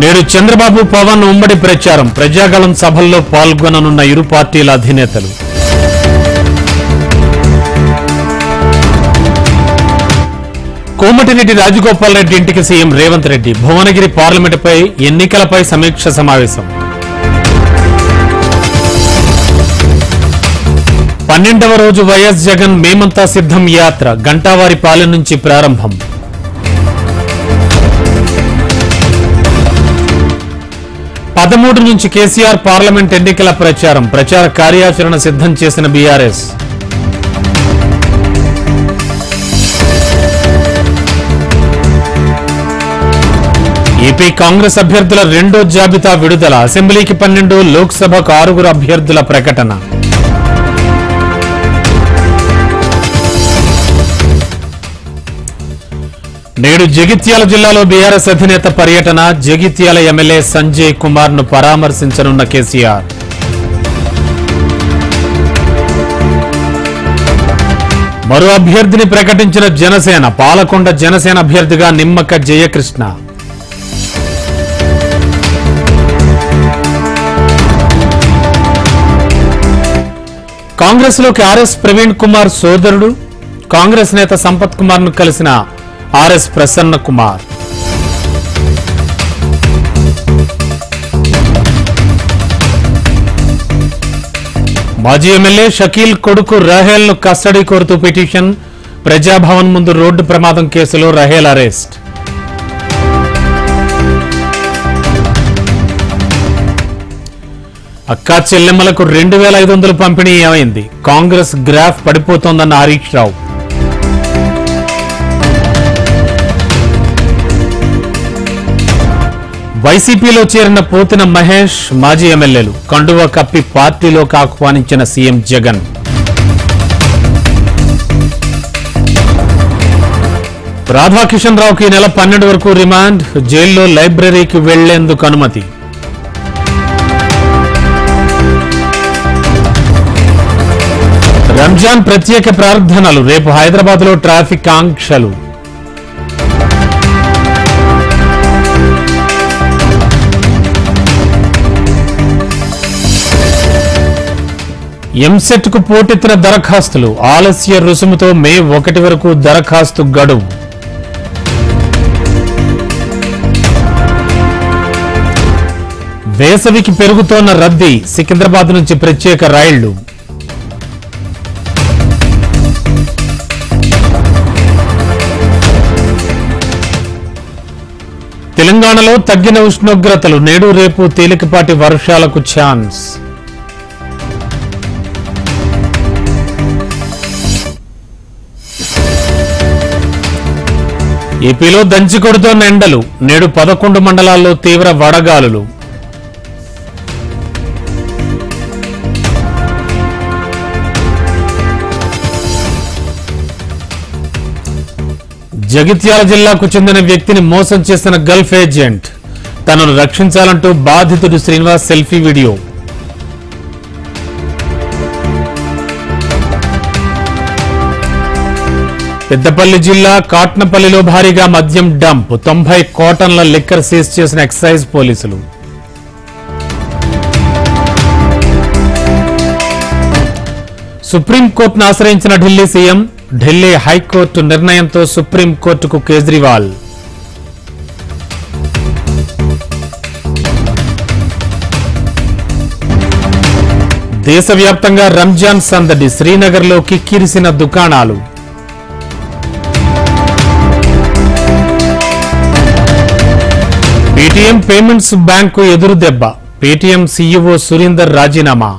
నేడు చంద్రబాబు పవన్ ఉమ్మడి ప్రచారం ప్రజాగళం సభల్లో పాల్గొననున్న ఇరు పార్టీల అధినేతలు. కోమటిరెడ్డి రాజగోపాల్ రెడ్డి ఇంటికి సీఎం రేవంత్ రెడ్డి. భువనగిరి పార్లమెంటుపై ఎన్నికలపై సమీక్ష సమావేశం. 12వ రోజు వైఎస్ జగన్ మేమంతా సిద్ధం యాత్ర గంటావారిపాలెం నుంచి ప్రారంభం. పదమూడు నుంచి కేసీఆర్ పార్లమెంట్ ఎన్నికల ప్రచార కార్యాచరణ సిద్ధం చేసిన బీఆర్ఎస్. ఏపీ కాంగ్రెస్ అభ్యర్థుల రెండో జాబితా విడుదల. అసెంబ్లీకి 12, లోక్సభకు 6 అభ్యర్థుల ప్రకటన. నేడు జగిత్యాల జిల్లాలో బీఆర్ఎస్ అధినేత పర్యటన. జగిత్యాల ఎమ్మెల్యే సంజయ్ కుమార్ ను పరామర్శించనున్న కేసీఆర్. మరో అభ్యర్థిని ప్రకటించిన జనసేన. పాలకొండ జనసేన అభ్యర్థిగా నిమ్మక జయకృష్ణ. కాంగ్రెస్ లోకి ఆర్ఎస్ ప్రవీణ్ కుమార్ సోదరుడు కాంగ్రెస్ నేత సంపత్ కుమార్ ను కలిసిన ఆర్ఎస్ ప్రసన్న కుమార్. మాజీ ఎమ్మెల్యే షకీల్ కొడుకు రహేల్ ను కస్టడీ కోరుతూ పిటిషన్. ప్రజాభవన్ ముందు రోడ్డు ప్రమాదం కేసులో రహేల్ అరెస్ట్. అక్కా చెల్లెమ్మలకు 2500 పంపిణీ ఏమైంది? కాంగ్రెస్ గ్రాఫ్ పడిపోతోందన్న హరీష్ రావు. వైసీపీలో చేరిన పోతిన మహేష్, మాజీ ఎమ్మెల్యేలు కండువా కప్పి పార్టీలోకి ఆహ్వానించిన సీఎం జగన్. రాధాకిషన్ రావుకి ఈ నెల 12 వరకు రిమాండ్. జైల్లో లైబ్రరీకి వెళ్లేందుకు అనుమతి. రంజాన్ ప్రత్యేక ప్రార్థనలు. రేపు హైదరాబాద్ లో ట్రాఫిక్ ఆంక్షలు. ఎంసెట్ కు పోటెత్తిన దరఖాస్తులు. ఆలస్య రుసుముతో మే 1 వరకు దరఖాస్తు గడువు. వేసవికి పెరుగుతోన్న రద్దీ. సికింద్రాబాద్ నుంచి ప్రత్యేక రైళ్లు. తెలంగాణలో తగ్గిన ఉష్ణోగ్రతలు. నేడు రేపు తేలికపాటి వర్షాలకు ఛాన్స్. ఏపీలో దంచికొడుతోన్న ఎండలు. నేడు 11 మండలాల్లో తీవ్ర వడగాలులు. జగిత్యాల జిల్లాకు చెందిన వ్యక్తిని మోసం చేసిన గల్ఫ్ ఏజెంట్. తనను రక్షించాలంటూ బాధితుడు శ్రీనివాస్ సెల్ఫీ వీడియో. పెద్దపల్లి జిల్లా కాట్నపల్లిలో భారీగా మద్యం డంప్. 90 కాటన్ల లిక్కర్ సీజ్ చేసిన ఎక్సైజ్ పోలీసులు. సుప్రీంకోర్టును ఆశ్రయించిన ఢిల్లీ సీఎం. ఢిల్లీ హైకోర్టు నిర్ణయంతో సుప్రీంకోర్టుకు కేజ్రీవాల్. దేశవ్యాప్తంగా రంజాన్ సందడి. శ్రీనగర్లో కిక్కిరిసిన దుకాణాలు. పేటీఎం పేమెంట్స్ బ్యాంకు ఎదురు దెబ్బ. పేటీఎం సీఈఓ సురీందర్ రాజీనామా.